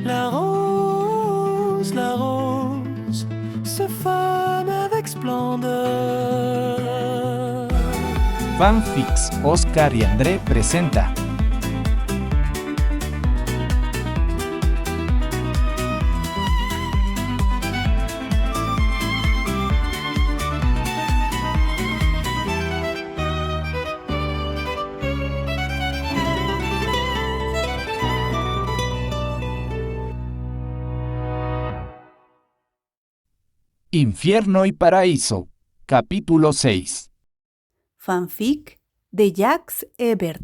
la rose se fane avec splendeur. Fanfics Oscar y André presenta Infierno y Paraíso, capítulo 6. Fanfic de Jacques Ebert,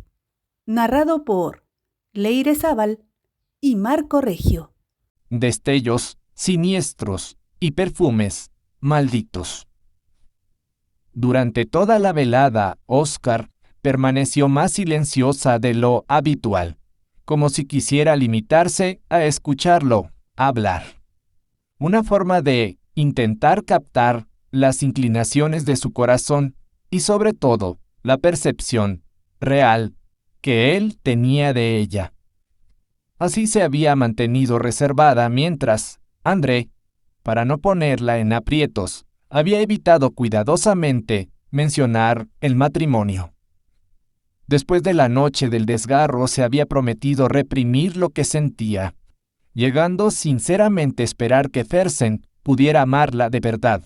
narrado por Leire Zabal y Marco Reggio. Destellos, siniestros y perfumes malditos. Durante toda la velada, Oscar permaneció más silenciosa de lo habitual, como si quisiera limitarse a escucharlo hablar. Una forma de intentar captar las inclinaciones de su corazón y sobre todo la percepción real que él tenía de ella. Así se había mantenido reservada mientras André, para no ponerla en aprietos, había evitado cuidadosamente mencionar el matrimonio. Después de la noche del desgarro se había prometido reprimir lo que sentía, llegando sinceramente a esperar que Fersen pudiera amarla de verdad,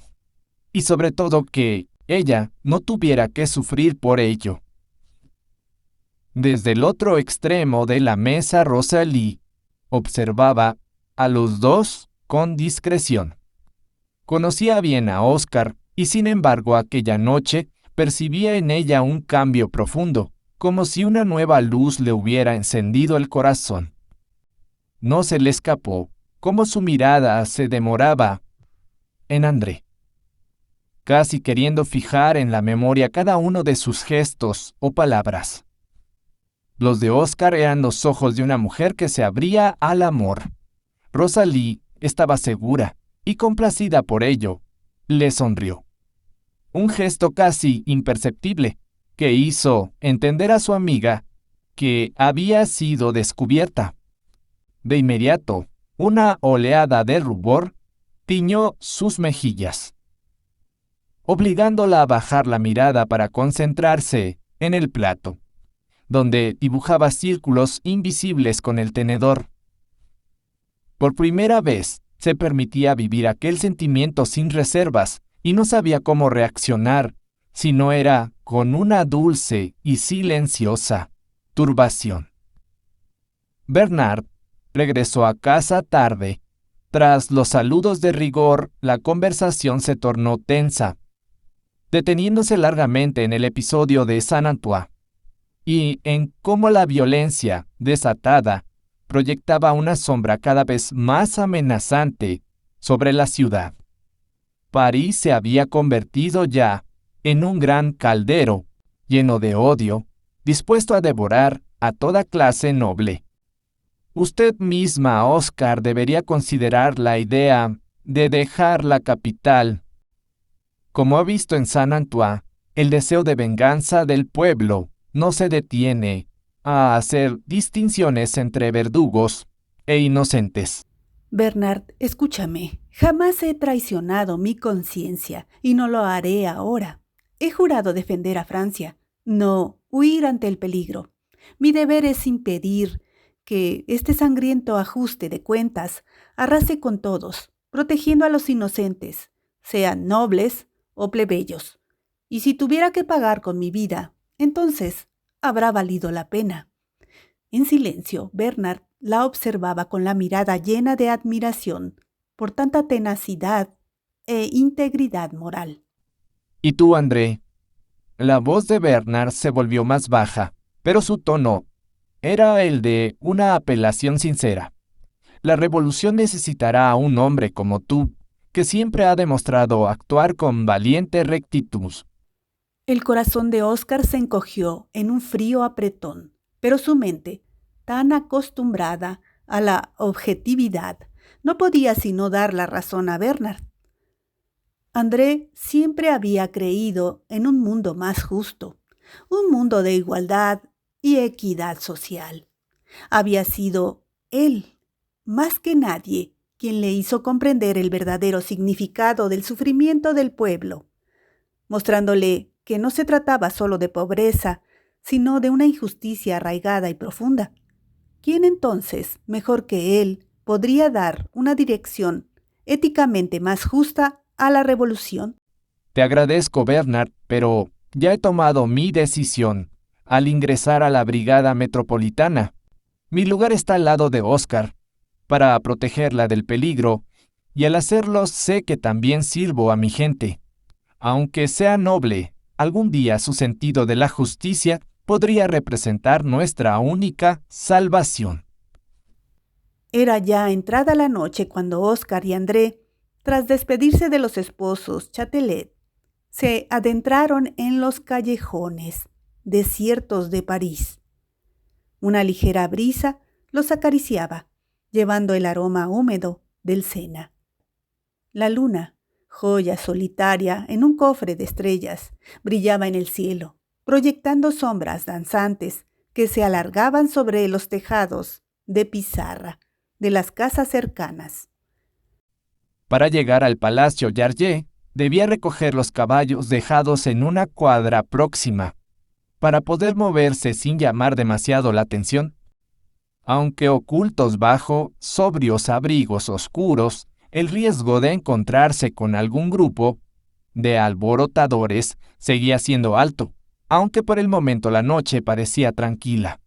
y sobre todo que ella no tuviera que sufrir por ello. Desde el otro extremo de la mesa, Rosalie observaba a los dos con discreción. Conocía bien a Oscar y sin embargo aquella noche percibía en ella un cambio profundo, como si una nueva luz le hubiera encendido el corazón. No se le escapó cómo su mirada se demoraba en André, casi queriendo fijar en la memoria cada uno de sus gestos o palabras. Los de Oscar eran los ojos de una mujer que se abría al amor. Rosalie estaba segura y complacida por ello. Le sonrió. Un gesto casi imperceptible que hizo entender a su amiga que había sido descubierta. De inmediato, una oleada de rubor tiñó sus mejillas, obligándola a bajar la mirada para concentrarse en el plato, donde dibujaba círculos invisibles con el tenedor. Por primera vez se permitía vivir aquel sentimiento sin reservas y no sabía cómo reaccionar, si no era con una dulce y silenciosa turbación. Bernard regresó a casa tarde. Tras los saludos de rigor, la conversación se tornó tensa, deteniéndose largamente en el episodio de Saint-Antoine y en cómo la violencia desatada proyectaba una sombra cada vez más amenazante sobre la ciudad. París se había convertido ya en un gran caldero, lleno de odio, dispuesto a devorar a toda clase noble. Usted misma, Oscar, debería considerar la idea de dejar la capital. Como ha visto en Saint-Antoine, el deseo de venganza del pueblo no se detiene a hacer distinciones entre verdugos e inocentes. Bernard, escúchame. Jamás he traicionado mi conciencia y no lo haré ahora. He jurado defender a Francia, no huir ante el peligro. Mi deber es impedir que este sangriento ajuste de cuentas arrase con todos, protegiendo a los inocentes, sean nobles o plebeyos. Y si tuviera que pagar con mi vida, entonces habrá valido la pena. En silencio, Bernard la observaba con la mirada llena de admiración por tanta tenacidad e integridad moral. ¿Y tú, André? La voz de Bernard se volvió más baja, pero su tono era el de una apelación sincera. La revolución necesitará a un hombre como tú, que siempre ha demostrado actuar con valiente rectitud. El corazón de Oscar se encogió en un frío apretón, pero su mente, tan acostumbrada a la objetividad, no podía sino dar la razón a Bernard. André siempre había creído en un mundo más justo, un mundo de igualdad y equidad social. Había sido él más que nadie, quien le hizo comprender el verdadero significado del sufrimiento del pueblo, mostrándole que no se trataba solo de pobreza, sino de una injusticia arraigada y profunda. ¿Quién entonces, mejor que él, podría dar una dirección éticamente más justa a la revolución? Te agradezco, Bernard, pero ya he tomado mi decisión al ingresar a la Brigada Metropolitana. Mi lugar está al lado de Oscar, para protegerla del peligro, y al hacerlo sé que también sirvo a mi gente. Aunque sea noble, algún día su sentido de la justicia podría representar nuestra única salvación. Era ya entrada la noche cuando Oscar y André, tras despedirse de los esposos Chatelet, se adentraron en los callejones desiertos de París. Una ligera brisa los acariciaba, llevando el aroma húmedo del Sena. La luna, joya solitaria en un cofre de estrellas, brillaba en el cielo, proyectando sombras danzantes que se alargaban sobre los tejados de pizarra de las casas cercanas. Para llegar al Palacio Yargé, debía recoger los caballos dejados en una cuadra próxima, para poder moverse sin llamar demasiado la atención. Aunque ocultos bajo sobrios abrigos oscuros, el riesgo de encontrarse con algún grupo de alborotadores seguía siendo alto, aunque por el momento la noche parecía tranquila.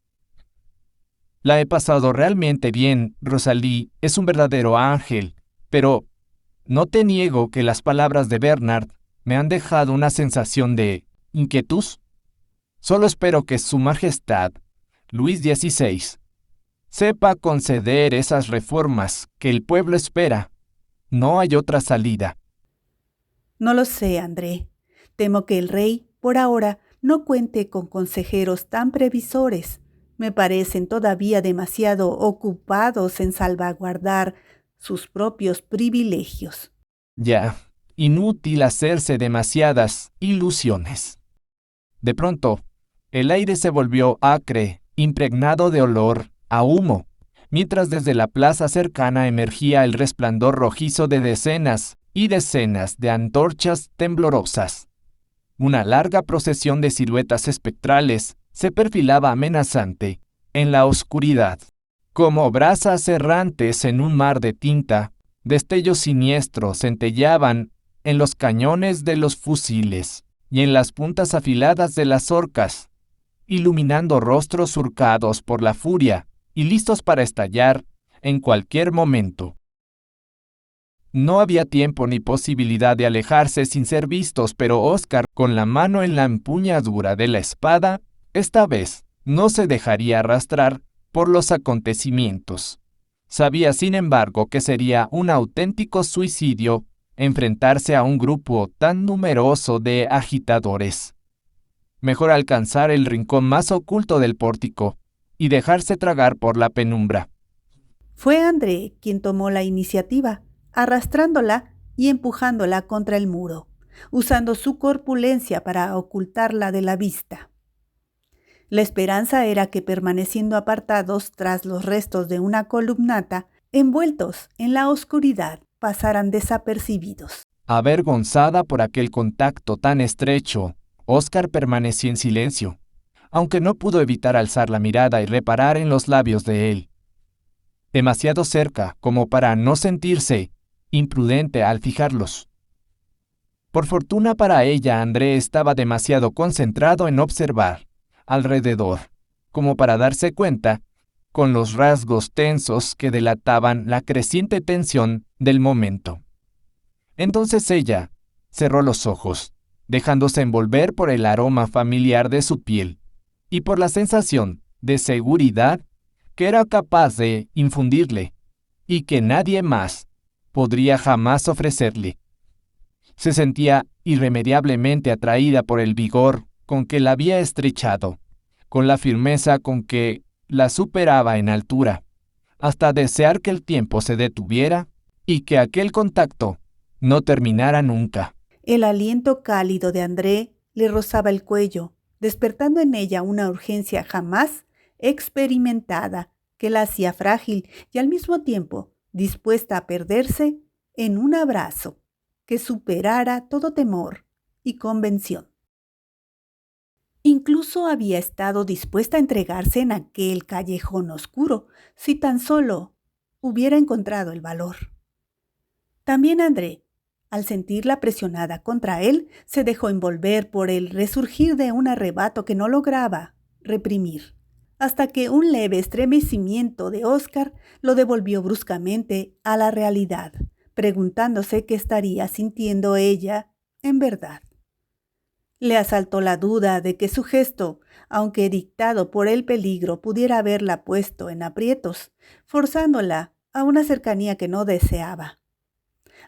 La he pasado realmente bien, Rosalie es un verdadero ángel, pero no te niego que las palabras de Bernard me han dejado una sensación de inquietud. Solo espero que Su Majestad, Luis XVI, sepa conceder esas reformas que el pueblo espera. No hay otra salida. No lo sé, André. Temo que el rey, por ahora, no cuente con consejeros tan previsores. Me parecen todavía demasiado ocupados en salvaguardar sus propios privilegios. Ya, inútil hacerse demasiadas ilusiones. De pronto, el aire se volvió acre, impregnado de olor a humo, mientras desde la plaza cercana emergía el resplandor rojizo de decenas y decenas de antorchas temblorosas. Una larga procesión de siluetas espectrales se perfilaba amenazante en la oscuridad. Como brasas errantes en un mar de tinta, destellos siniestros centellaban en los cañones de los fusiles y en las puntas afiladas de las horcas, iluminando rostros surcados por la furia y listos para estallar en cualquier momento. No había tiempo ni posibilidad de alejarse sin ser vistos, pero Oscar, con la mano en la empuñadura de la espada, esta vez no se dejaría arrastrar por los acontecimientos. Sabía, sin embargo, que sería un auténtico suicidio enfrentarse a un grupo tan numeroso de agitadores. Mejor alcanzar el rincón más oculto del pórtico y dejarse tragar por la penumbra. Fue André quien tomó la iniciativa, arrastrándola y empujándola contra el muro, usando su corpulencia para ocultarla de la vista. La esperanza era que, permaneciendo apartados tras los restos de una columnata, envueltos en la oscuridad, pasaran desapercibidos. Avergonzada por aquel contacto tan estrecho, Oscar permaneció en silencio, aunque no pudo evitar alzar la mirada y reparar en los labios de él. Demasiado cerca como para no sentirse imprudente al fijarlos. Por fortuna para ella, André estaba demasiado concentrado en observar alrededor, como para darse cuenta, con los rasgos tensos que delataban la creciente tensión del momento. Entonces ella cerró los ojos, dejándose envolver por el aroma familiar de su piel y por la sensación de seguridad que era capaz de infundirle y que nadie más podría jamás ofrecerle. Se sentía irremediablemente atraída por el vigor con que la había estrechado, con la firmeza con que la superaba en altura, hasta desear que el tiempo se detuviera y que aquel contacto no terminara nunca. El aliento cálido de André le rozaba el cuello, despertando en ella una urgencia jamás experimentada que la hacía frágil y al mismo tiempo dispuesta a perderse en un abrazo que superara todo temor y convención. Incluso había estado dispuesta a entregarse en aquel callejón oscuro si tan solo hubiera encontrado el valor. También André, al sentirla presionada contra él, se dejó envolver por el resurgir de un arrebato que no lograba reprimir, hasta que un leve estremecimiento de Óscar lo devolvió bruscamente a la realidad, preguntándose qué estaría sintiendo ella en verdad. Le asaltó la duda de que su gesto, aunque dictado por el peligro, pudiera haberla puesto en aprietos, forzándola a una cercanía que no deseaba.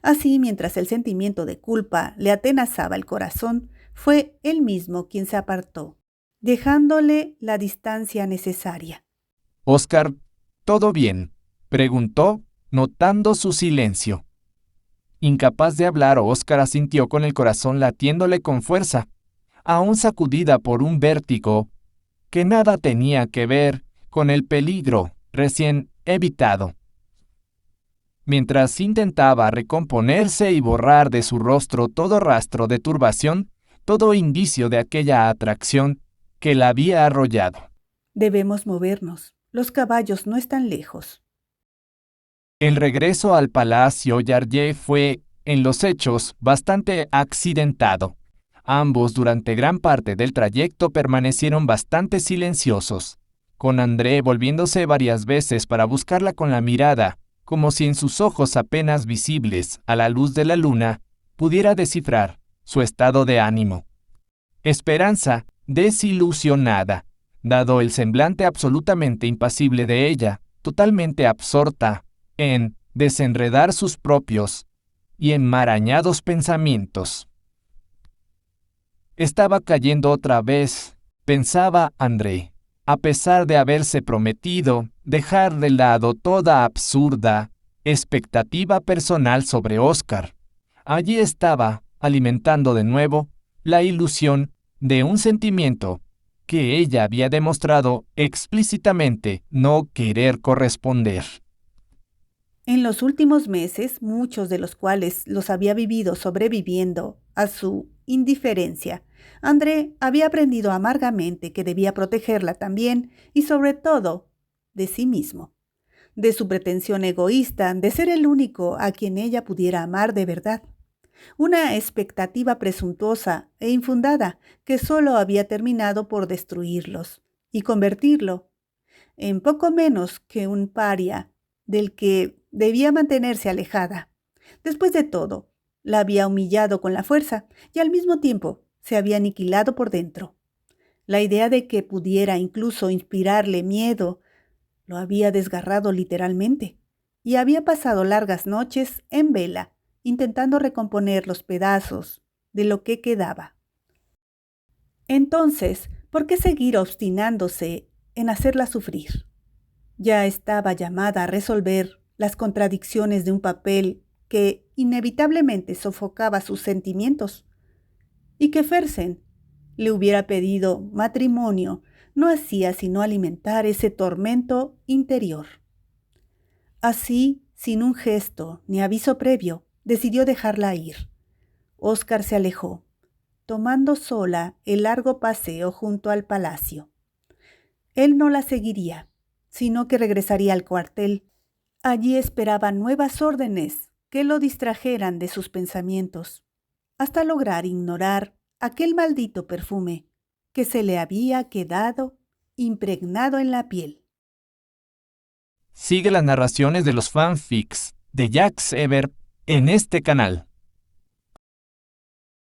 Así, mientras el sentimiento de culpa le atenazaba el corazón, fue él mismo quien se apartó, dejándole la distancia necesaria. Óscar, ¿todo bien?, preguntó, notando su silencio. Incapaz de hablar, Óscar asintió con el corazón latiéndole con fuerza, aún sacudida por un vértigo que nada tenía que ver con el peligro recién evitado. Mientras intentaba recomponerse y borrar de su rostro todo rastro de turbación, todo indicio de aquella atracción que la había arrollado. Debemos movernos. Los caballos no están lejos. El regreso al Palacio Yarlé fue, en los hechos, bastante accidentado. Ambos durante gran parte del trayecto permanecieron bastante silenciosos, con André volviéndose varias veces para buscarla con la mirada, como si en sus ojos apenas visibles a la luz de la luna pudiera descifrar su estado de ánimo. Esperanza, desilusionada, dado el semblante absolutamente impasible de ella, totalmente absorta en desenredar sus propios y enmarañados pensamientos. Estaba cayendo otra vez, pensaba André, a pesar de haberse prometido dejar de lado toda absurda expectativa personal sobre Óscar. Allí estaba, alimentando de nuevo la ilusión de un sentimiento que ella había demostrado explícitamente no querer corresponder. En los últimos meses, muchos de los cuales los había vivido sobreviviendo a su indiferencia, André había aprendido amargamente que debía protegerla también y sobre todo de sí mismo, de su pretensión egoísta de ser el único a quien ella pudiera amar de verdad. Una expectativa presuntuosa e infundada que solo había terminado por destruirlos y convertirlo en poco menos que un paria del que debía mantenerse alejada. Después de todo, la había humillado con la fuerza y al mismo tiempo se había aniquilado por dentro. La idea de que pudiera incluso inspirarle miedo lo había desgarrado literalmente y había pasado largas noches en vela intentando recomponer los pedazos de lo que quedaba. Entonces, ¿por qué seguir obstinándose en hacerla sufrir? Ya estaba llamada a resolver las contradicciones de un papel que inevitablemente sofocaba sus sentimientos, y que Fersen le hubiera pedido matrimonio no hacía sino alimentar ese tormento interior. Así, sin un gesto ni aviso previo, decidió dejarla ir. Óscar se alejó, tomando sola el largo paseo junto al palacio. Él no la seguiría, sino que regresaría al cuartel. Allí esperaba nuevas órdenes que lo distrajeran de sus pensamientos, hasta lograr ignorar aquel maldito perfume que se le había quedado impregnado en la piel. Sigue las narraciones de los fanfics de Jax Ever en este canal.